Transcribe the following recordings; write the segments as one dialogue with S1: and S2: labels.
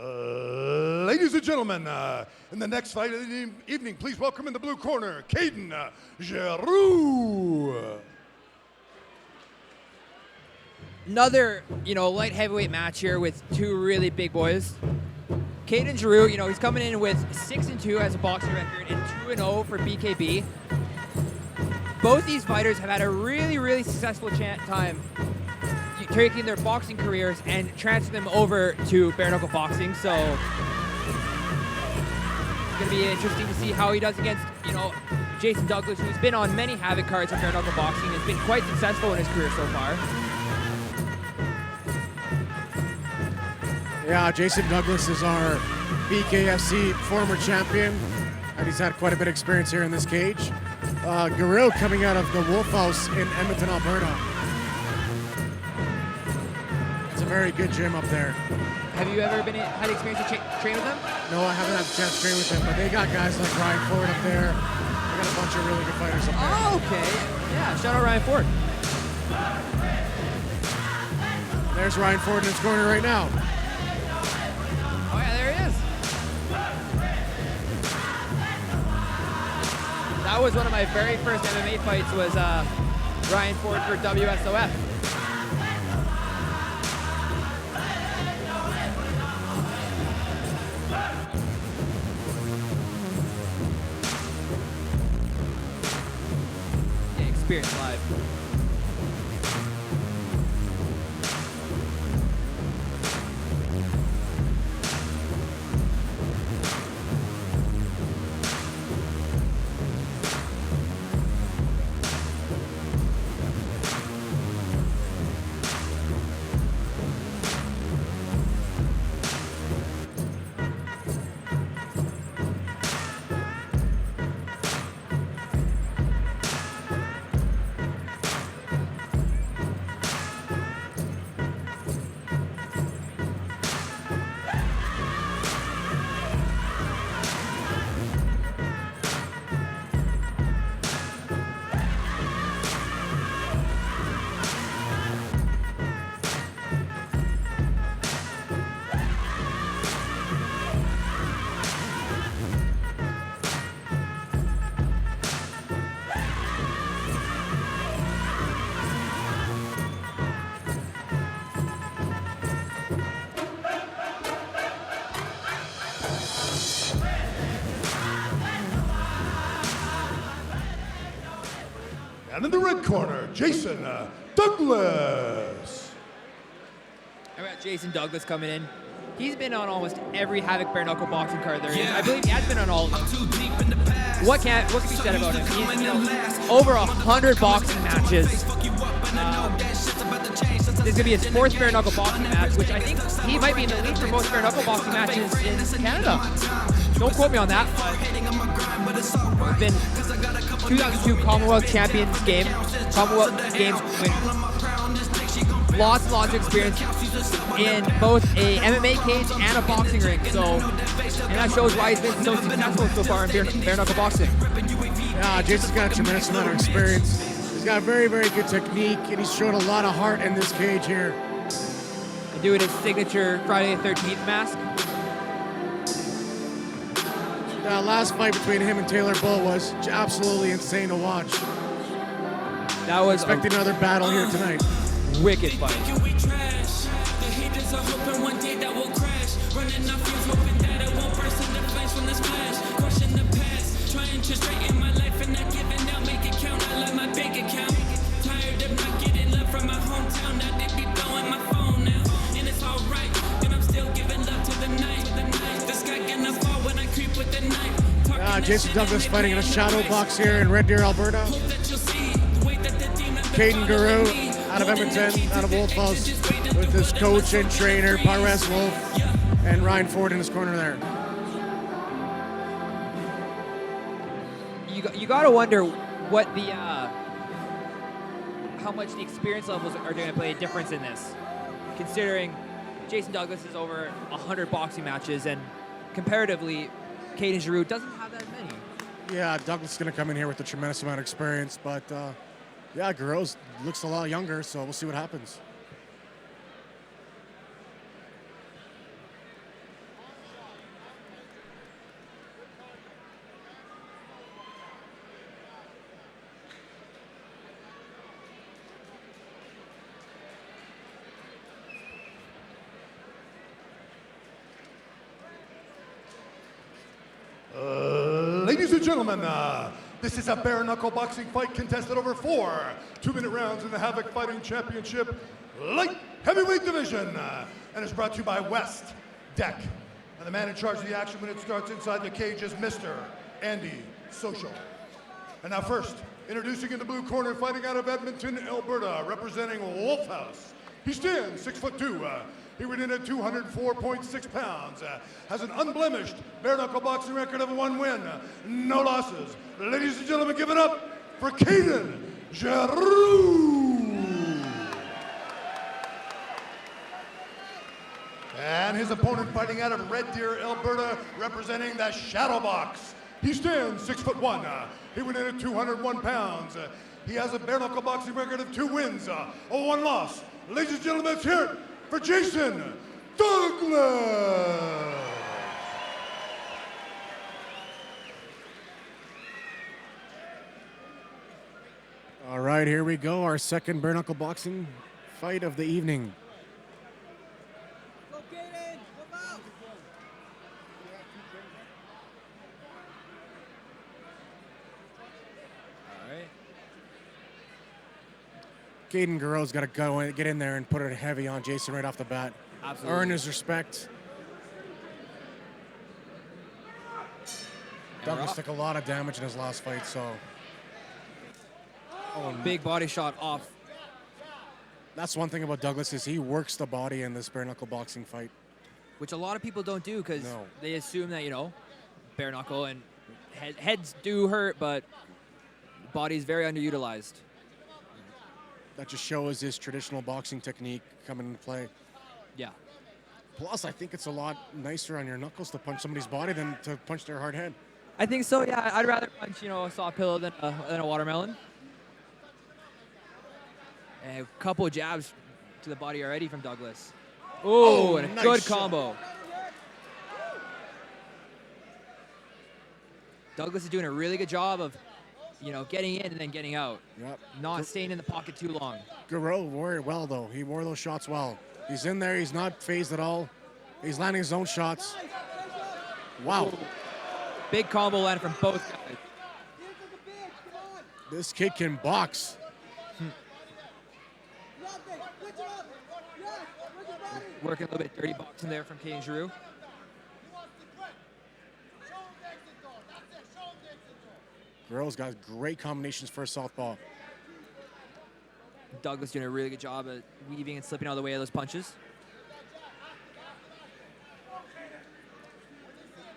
S1: Ladies and gentlemen, in the next fight of the evening, please welcome in the blue corner, Kayden Giroux.
S2: Another, light heavyweight match here with two really big boys. Kayden Giroux, he's coming in with 6-2 as a boxing record and 2-0 for BKB. Both these fighters have had a really, really successful time taking their boxing careers and transferring them over to bare knuckle boxing. So it's going to be interesting to see how he does against, Jason Douglas, who's been on many Havoc cards in bare knuckle boxing, has been quite successful in his career so far.
S3: Yeah, Jason Douglas is our BKFC former champion, and he's had quite a bit of experience here in this cage. Giroux coming out of the Wolf House in Edmonton, Alberta. It's a very good gym up there.
S2: Have you ever had experience to train with them?
S3: No, I haven't had the chance to train with them, but they got guys like Ryan Ford up there. They got a bunch of really good fighters up there.
S2: Oh, okay. Yeah, shout out Ryan Ford.
S3: There's Ryan Ford in his corner right now.
S2: Oh yeah, there he is. That was one of my very first MMA fights, was Ryan Ford for WSOF. Yeah, Experience Live.
S1: And in the red corner, Jason Douglas.
S2: I got Jason Douglas coming in. He's been on almost every Havoc bare knuckle boxing card there is. I believe he has been on all of them. What can be said about him? He's over 100 boxing matches. This is gonna be his fourth bare knuckle boxing match, which I think he might be in the lead for most bare knuckle boxing matches in Canada. Don't quote me on that. But been 2002 Commonwealth Champions game, Commonwealth Games win. Lots and lots of experience in both a MMA cage and a boxing ring. So, and that shows why he's been so successful so far in bare knuckle boxing.
S3: Yeah, Jason's got a tremendous amount of experience. He's got very, very good technique, and he's showed a lot of heart in this cage here.
S2: And doing his signature Friday the 13th mask.
S3: That last fight between him and Taylor Bull was absolutely insane to watch.
S2: That was
S3: expecting another battle here tonight.
S2: Wicked fight.
S3: Jason Douglas fighting in a shadow box here in Red Deer, Alberta. Kayden Giroux out of Edmonton, out of Wolf House, with his coach and trainer, Parez Wolf, and Ryan Ford in his corner there.
S2: You got to wonder what the how much the experience levels are going to play a difference in this, considering Jason Douglas is over 100 boxing matches, and comparatively, Kayden Giroux doesn't have that many.
S3: Yeah, Douglas is going to come in here with a tremendous amount of experience, but yeah, Giroux looks a lot younger, so we'll see what happens.
S1: Ladies and gentlemen, this is a bare knuckle boxing fight contested over 4 2-minute rounds in the Havoc Fighting Championship Light Heavyweight Division, and is brought to you by West Deck. And the man in charge of the action when it starts inside the cage is Mr. Andy Social. And now first, introducing in the blue corner, fighting out of Edmonton, Alberta, representing Wolf House. He stands 6'2". He weighed in at 204.6 pounds. Has an unblemished bare knuckle boxing record of 1 win, no losses. Ladies and gentlemen, give it up for Kayden Giroux. And his opponent, fighting out of Red Deer, Alberta, representing the Shadow Box. He stands 6'1". He went in at 201 pounds. He has a bare knuckle boxing record of 2 wins, 1 loss. Ladies and gentlemen, let's hear it for Jason Douglas.
S3: All right, here we go. Our second bare knuckle boxing fight of the evening.
S4: Go Kayden, come out.
S2: All right.
S3: Kayden Giroux's got to go and get in there and put it heavy on Jason right off the bat.
S2: Absolutely.
S3: Earn his respect. Douglas took a lot of damage in his last fight, so. Oh,
S2: Big body shot off.
S3: that's one thing about Douglas is he works the body in this bare knuckle boxing fight.
S2: Which a lot of people don't do because
S3: No.
S2: they assume that, bare knuckle and heads do hurt, but body's very underutilized.
S3: That just shows his traditional boxing technique coming into play.
S2: Yeah.
S3: Plus, I think it's a lot nicer on your knuckles to punch somebody's body than to punch their hard head.
S2: I think so, yeah. I'd rather punch, a soft pillow than a watermelon. And a couple of jabs to the body already from Douglas. Oh, and a
S3: nice
S2: good
S3: shot.
S2: combo. Douglas is doing a really good job of, getting in and then getting out.
S3: Yep.
S2: Not staying in the pocket too long.
S3: Giroux wore it well, though. He wore those shots well. He's in there. He's not phased at all. He's landing his own shots. Wow.
S2: Big combo landed from both guys.
S3: This kid can box.
S2: Working a little bit dirty boxing there from Kayden Giroux.
S3: Giroux's got great combinations for a southpaw.
S2: Douglas doing a really good job at weaving and slipping out of the way of those punches.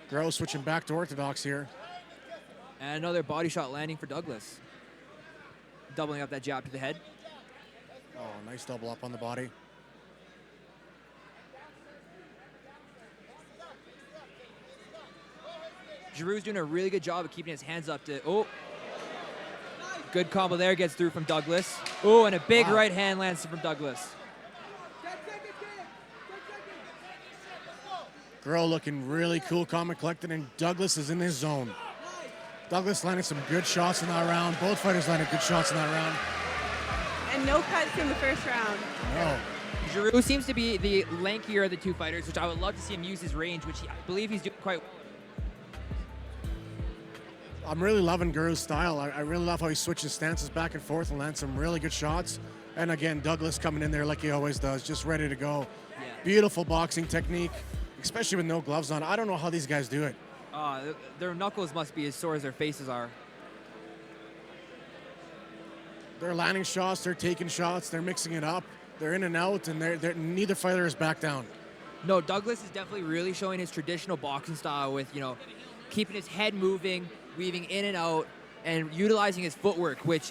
S3: Giroux switching back to orthodox here.
S2: And another body shot landing for Douglas. Doubling up that jab to the head.
S3: Oh, nice double up on the body.
S2: Giroux's doing a really good job of keeping his hands up to, good combo there, gets through from Douglas. Oh, and a big
S3: Wow.
S2: right hand lands from Douglas.
S3: Giroux looking really cool, calm and collected, and Douglas is in his zone. Douglas landed some good shots in that round. Both fighters landed good shots in that round.
S4: And no cuts in the first round.
S3: No.
S2: Giroux seems to be the lankier of the 2 fighters, which I would love to see him use his range, which I believe he's doing quite well.
S3: I'm really loving Giroux's style. I really love how he switches stances back and forth and lands some really good shots. And again, Douglas coming in there like he always does, just ready to go.
S2: Yeah.
S3: Beautiful boxing technique, especially with no gloves on. I don't know how these guys do it.
S2: Their knuckles must be as sore as their faces are.
S3: They're landing shots, they're taking shots, they're mixing it up. They're in and out, and neither fighter is back down.
S2: No, Douglas is definitely really showing his traditional boxing style with, keeping his head moving, weaving in and out, and utilizing his footwork, which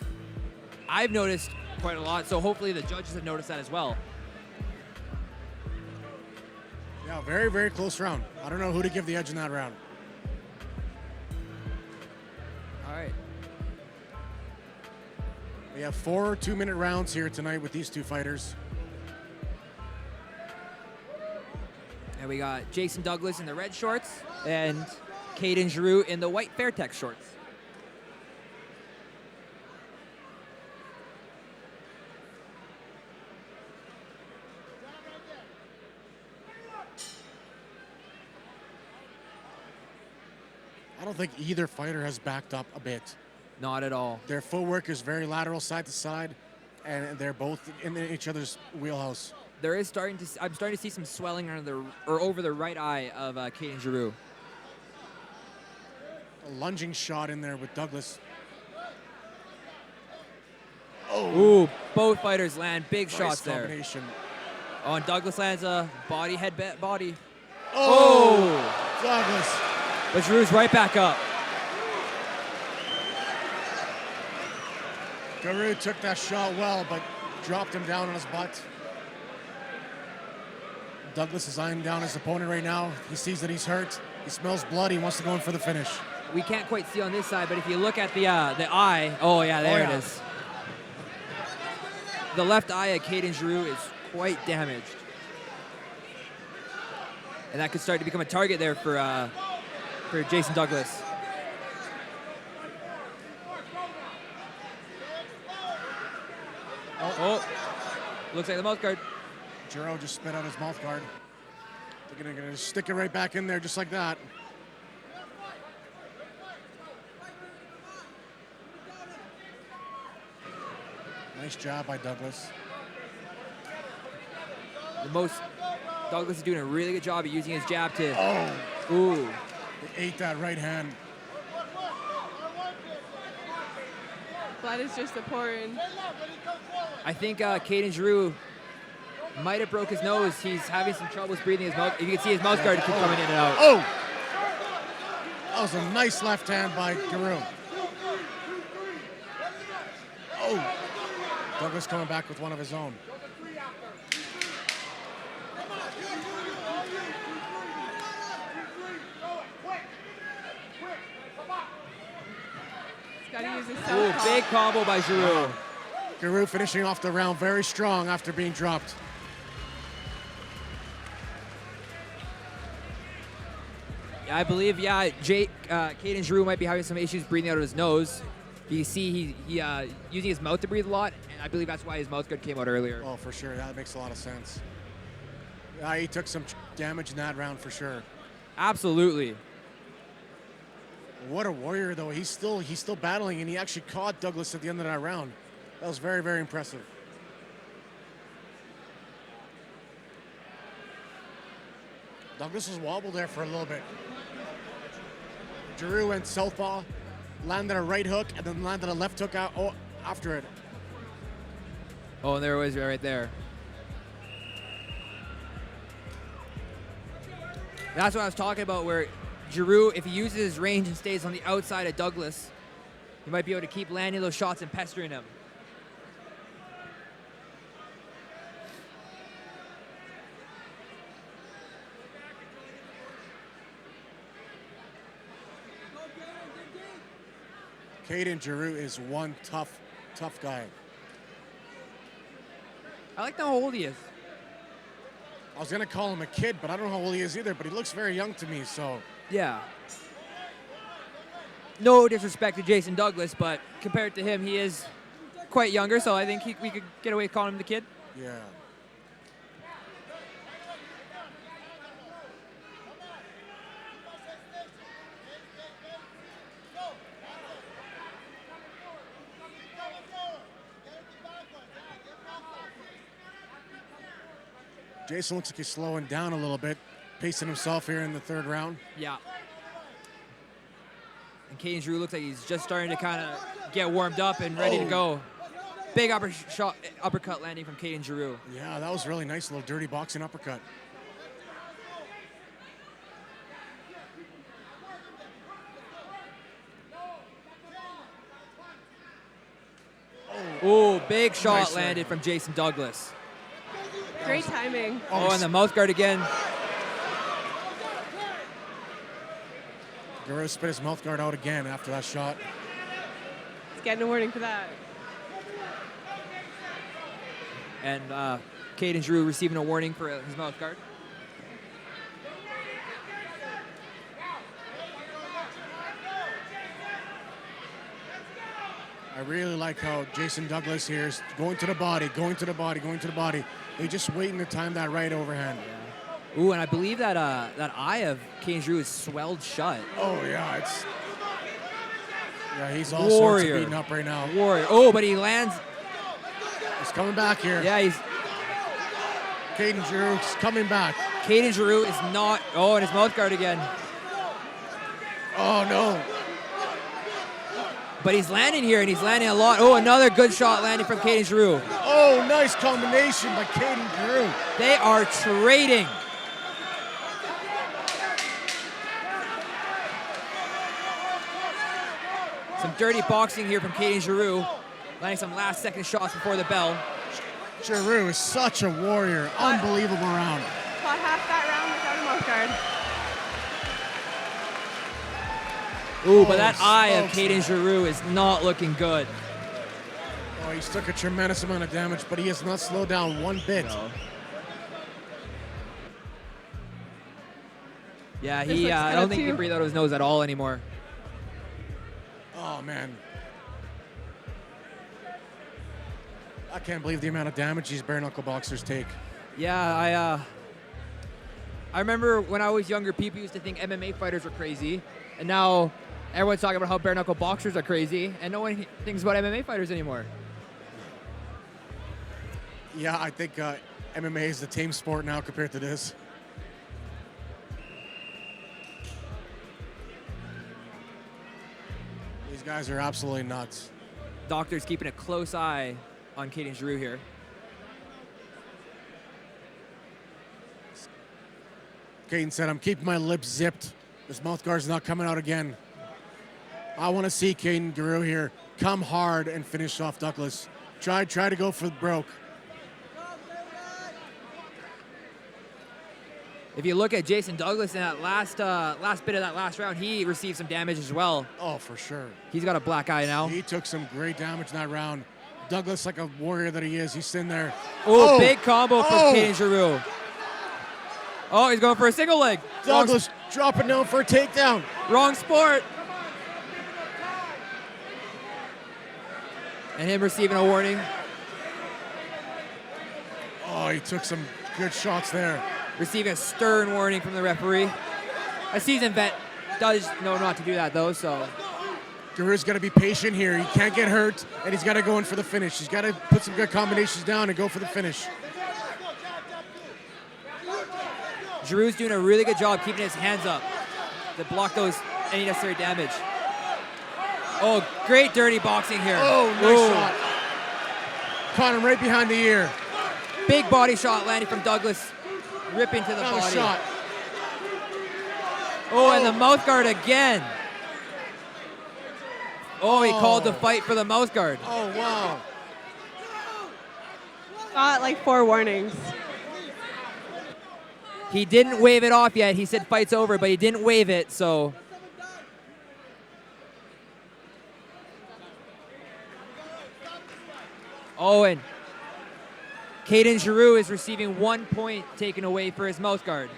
S2: I've noticed quite a lot, so hopefully the judges have noticed that as well.
S3: Yeah, very, very close round. I don't know who to give the edge in that round.
S2: All right.
S3: We have 4 2-minute rounds here tonight with these 2 fighters.
S2: And we got Jason Douglas in the red shorts and Kayden Giroux in the white Fairtex shorts.
S3: I don't think either fighter has backed up a bit.
S2: Not at all.
S3: Their footwork is very lateral, side to side, and they're both in each other's wheelhouse.
S2: There is I'm starting to see some swelling over the right eye of Kayden Giroux.
S3: A lunging shot in there with Douglas.
S2: Ooh, both fighters land big
S3: Nice
S2: shots there.
S3: combination.
S2: Oh, and Douglas lands a body, body.
S3: Oh! Douglas.
S2: But Giroux's right back up.
S3: Giroux took that shot well, but dropped him down on his butt. Douglas is eyeing down his opponent right now. He sees that he's hurt. He smells blood. He wants to go in for the finish.
S2: We can't quite see on this side, but if you look at the eye, oh yeah, there it is. The left eye of Kayden Giroux is quite damaged. And that could start to become a target there for Jason Douglas. Oh, looks like the mouth guard.
S3: Giroux just spit out his mouth guard. They're gonna stick it right back in there just like that. Nice job by Douglas.
S2: Douglas is doing a really good job of using his jab to.
S3: Oh!
S2: Ooh.
S3: He ate that right hand.
S4: Blood is just pouring.
S2: I think Kayden Giroux might have broke his nose. He's having some troubles breathing his mouth. If you can see his mouth guard keep coming in and out.
S3: Oh! That was a nice left hand by Giroux. Oh! Douglas coming back with one of his own.
S4: He's got to use his
S2: Ooh,
S4: southpaw.
S2: big combo by Giroux.
S3: Giroux finishing off the round very strong after being dropped.
S2: Yeah, I believe, Kayden Giroux might be having some issues breathing out of his nose. You see he using his mouth to breathe a lot, and I believe that's why his mouth guard came out earlier.
S3: Oh, for sure. That makes a lot of sense. He took some damage in that round for sure.
S2: Absolutely.
S3: What a warrior, though. He's still battling, and he actually caught Douglas at the end of that round. That was very, very impressive. Douglas was wobbled there for a little bit. Giroux went southpaw, landed a right hook, and then landed a left hook out after it.
S2: Oh, and there it was right there. That's what I was talking about, where Giroux, if he uses his range and stays on the outside of Douglas, he might be able to keep landing those shots and pestering him.
S3: Kayden Giroux is one tough guy.
S2: I like how old he is.
S3: I was gonna call him a kid, but I don't know how old he is either, but he looks very young to me, so.
S2: Yeah. No disrespect to Jason Douglas, but compared to him, he is quite younger, so I think we could get away with calling him the kid.
S3: Yeah. Jason looks like he's slowing down a little bit, pacing himself here in the third round.
S2: Yeah. And Kayden Giroux looks like he's just starting to kind of get warmed up and ready to go. Big uppercut landing from Kayden Giroux.
S3: Yeah, that was really nice, little dirty boxing uppercut.
S2: Ooh, big shot
S3: Nice
S2: landed from Jason Douglas.
S4: Great timing.
S2: Oh, and the mouth guard again.
S3: Giroux spit his mouth guard out again after that shot.
S4: He's getting a warning for that.
S2: And Kayden Giroux receiving a warning for his mouth guard.
S3: I really like how Jason Douglas here is going to the body, going to the body, going to the body. They just waiting to time that right overhand.
S2: Ooh, and I believe that that eye of Kayden Giroux is swelled shut.
S3: Oh, yeah, he's all sorts of
S2: Warrior.
S3: beaten up right now.
S2: Warrior. Oh, but he lands.
S3: He's coming back here.
S2: Yeah, he's.
S3: Kayden Giroux coming back.
S2: Kayden Giroux is not. Oh, and his mouth guard again.
S3: Oh, no.
S2: But he's landing here, and he's landing a lot. Oh, another good shot landing from Kayden Giroux.
S3: Oh, nice combination by Kayden Giroux.
S2: They are trading. Some dirty boxing here from Kayden Giroux. Landing some last-second shots before the bell.
S3: Giroux is such a warrior. Unbelievable round.
S4: Fought half that round without a mouth guard.
S2: Ooh, but that
S3: Oh,
S2: eye of
S3: smokes,
S2: Kayden Giroux is not looking good.
S3: Oh, he's took a tremendous amount of damage, but he has not slowed down one bit.
S2: No. Yeah,
S4: This
S2: he.
S4: looks
S2: I
S4: kinda
S2: don't think he can
S4: too-
S2: breathe out of his nose at all anymore.
S3: Oh, man. I can't believe the amount of damage these bare knuckle boxers take.
S2: Yeah, I remember when I was younger, people used to think MMA fighters were crazy, and now everyone's talking about how bare knuckle boxers are crazy, and no one thinks about MMA fighters anymore.
S3: Yeah, I think MMA is the tame sport now compared to this. These guys are absolutely nuts.
S2: Doctor's keeping a close eye on Kayden Giroux here.
S3: Kayden said, I'm keeping my lips zipped. This mouth guard's not coming out again. I want to see Kayden Giroux here come hard and finish off Douglas. Try to go for the broke.
S2: If you look at Jason Douglas in that last bit of that last round, he received some damage as well.
S3: Oh, for sure.
S2: He's got a black eye now.
S3: He took some great damage in that round. Douglas, like a warrior that he is, he's sitting there.
S2: Oh, big combo from
S3: Oh.
S2: Kayden Giroux. Oh, he's going for a single leg.
S3: Douglas dropping down for a takedown.
S2: Wrong sport. And him receiving a warning.
S3: Oh, he took some good shots there.
S2: Receiving a stern warning from the referee. A seasoned vet does know not to do that, though, so.
S3: Giroux's got to be patient here. He can't get hurt, and he's got to go in for the finish. He's got to put some good combinations down and go for the finish.
S2: Giroux's doing a really good job keeping his hands up to block those any necessary damage. Oh, great dirty boxing here.
S3: Oh, nice
S2: Ooh.
S3: shot. Caught him right behind the ear.
S2: Big body shot landing from Douglas, ripping to the
S3: Another
S2: body.
S3: shot.
S2: Oh, and the mouth guard again. Oh, he called the fight for the mouth guard.
S3: Oh, wow.
S4: Got like 4 warnings.
S2: He didn't wave it off yet. He said fight's over, but he didn't wave it, so. Oh, and Kayden Giroux is receiving 1 point taken away for his mouth guard.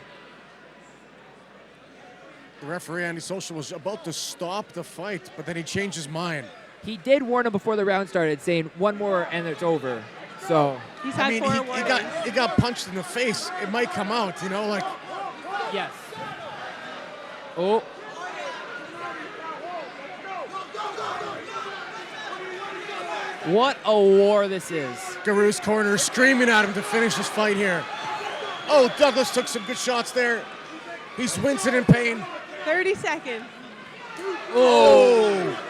S3: The referee, Andy Social, was about to stop the fight, but then he changed his mind.
S2: He did warn him before the round started, saying one more and it's over. So,
S4: He's had 4 warnings.
S3: he got punched in the face. It might come out, you know, like.
S2: yes. Oh. What a war this is.
S3: Giroux's corner screaming at him to finish this fight here. Oh, Douglas took some good shots there. He's wincing in pain.
S4: 30 seconds.
S3: Oh!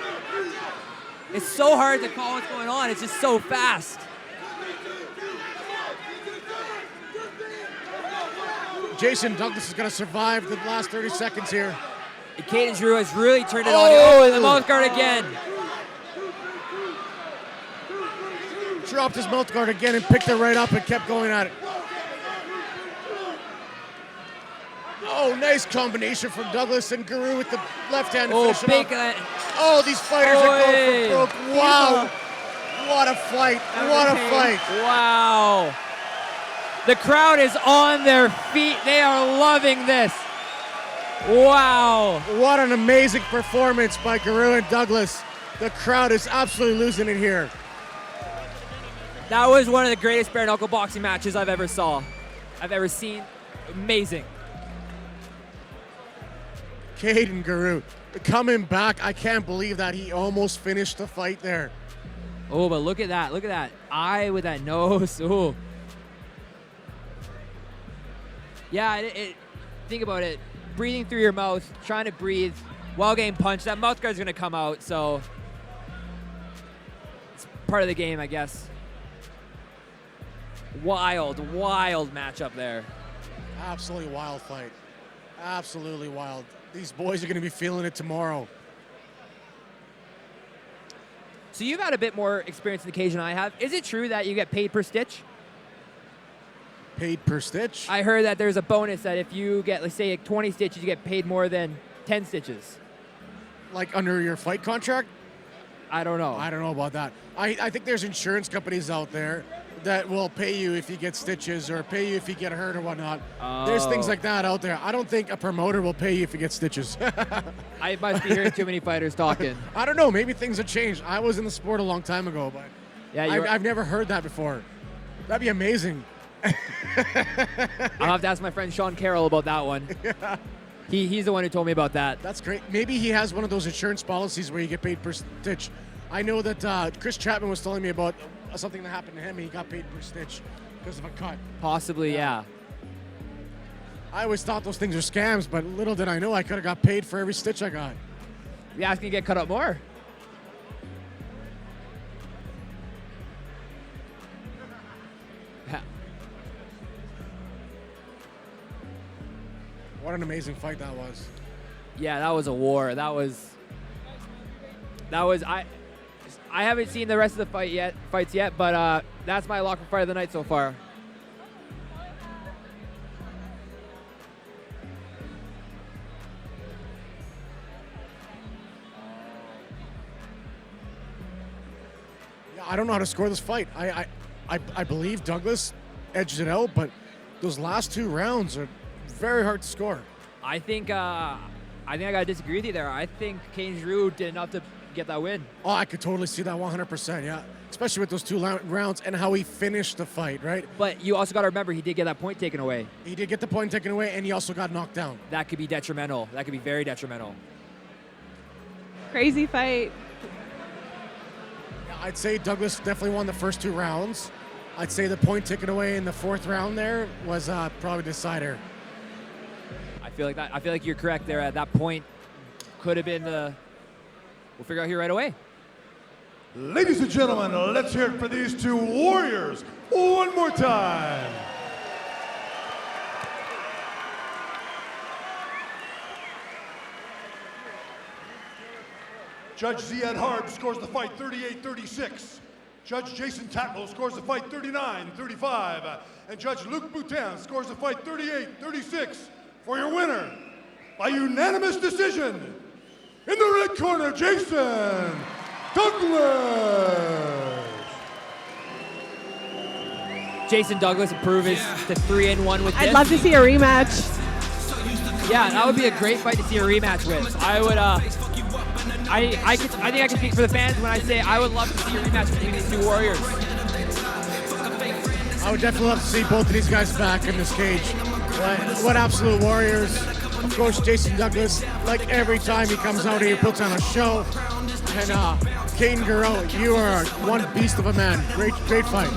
S2: It's so hard to call what's going on. It's just so fast.
S3: Jason Douglas is going to survive the last 30 seconds here.
S2: And Kayden Giroux has really turned it on.
S3: Oh!
S2: Oh, and the mouth guard again.
S3: Dropped his mouth guard again and picked it right up and kept going at it. Oh, nice combination from Douglas and Giroux with the left hand to
S2: Oh,
S3: finish it
S2: big.
S3: off. Oh, these fighters are going for broke. Wow. What a fight. What a fight.
S2: Wow. The crowd is on their feet. They are loving this. Wow.
S3: What an amazing performance by Giroux and Douglas. The crowd is absolutely losing it here.
S2: That was one of the greatest bare knuckle boxing matches I've ever seen. amazing.
S3: Kayden Giroux coming back. I can't believe that he almost finished the fight there.
S2: Oh, but look at that. Look at that eye with that nose. Oh. Yeah, think about it. Breathing through your mouth, trying to breathe while getting punched. That mouth guard's going to come out, so it's part of the game, I guess. Wild matchup there.
S3: Absolutely wild fight. Absolutely wild. These boys are going to be feeling it tomorrow.
S2: So you've had a bit more experience in the cage than I have. Is it true that you get paid per stitch?
S3: Paid per stitch?
S2: I heard that there's a bonus that if you get, let's say, 20 stitches, you get paid more than 10 stitches.
S3: Like under your fight contract?
S2: I don't know.
S3: I don't know about that. I think there's insurance companies out there that will pay you if you get stitches or pay you if you get hurt or whatnot. There's things like that out there. I don't think a promoter will pay you if you get stitches.
S2: I must be hearing too many fighters talking.
S3: I don't know. Maybe things have changed. I was in the sport a long time ago, but
S2: Yeah,
S3: I've never heard that before. That'd be amazing.
S2: I'll have to ask my friend Sean Carroll about that one.
S3: Yeah.
S2: He's the one who told me about that.
S3: That's great. Maybe he has one of those insurance policies where you get paid per stitch. I know that Chris Chapman was telling me about something that happened to him, and he got paid per stitch because of a cut.
S2: Possibly, yeah.
S3: I always thought those things were scams, but little did I know I could have got paid for every stitch I got.
S2: You asking to get cut up more?
S3: What an amazing fight that was.
S2: Yeah, that was a war. That was I haven't seen the rest of the fights yet, but that's my lock for fight of the night so far.
S3: Yeah, I don't know how to score this fight. I believe Douglas edged it out, but those last 2 rounds are very hard to score.
S2: I think I gotta disagree with you there. I think Kayden Giroux did enough to get that win.
S3: Oh, I could totally see that 100%, yeah. Especially with those 2 rounds and how he finished the fight, right?
S2: But you also gotta remember he did get that point taken away.
S3: He did get the point taken away, and he also got knocked down.
S2: That could be detrimental. That could be very detrimental.
S4: Crazy fight.
S3: Yeah, I'd say Douglas definitely won the first 2 rounds. I'd say the point taken away in the 4th round there was probably the decider.
S2: I feel like you're correct there. At that point, could have been the. We'll figure out here right away.
S1: Ladies and gentlemen, let's hear it for these 2 warriors one more time. Judge Ziad Harb scores the fight 38-36. Judge Jason Tatlow scores the fight 39-35. And Judge Luc Boutin scores the fight 38-36 for your winner by unanimous decision. In the red corner, Jason Douglas.
S2: Jason Douglas improves to 3-1 with this.
S4: I'd love to see a rematch.
S2: Yeah, that would be a great fight to see a rematch with. I would. I think I can speak for the fans when I say I would love to see a rematch between these 2 warriors.
S3: I would definitely love to see both of these guys back in this cage. What absolute warriors. Of course, Jason Douglas, like every time he comes out here, he puts on a show. And Kayden Giroux, you are one beast of a man. Great fight.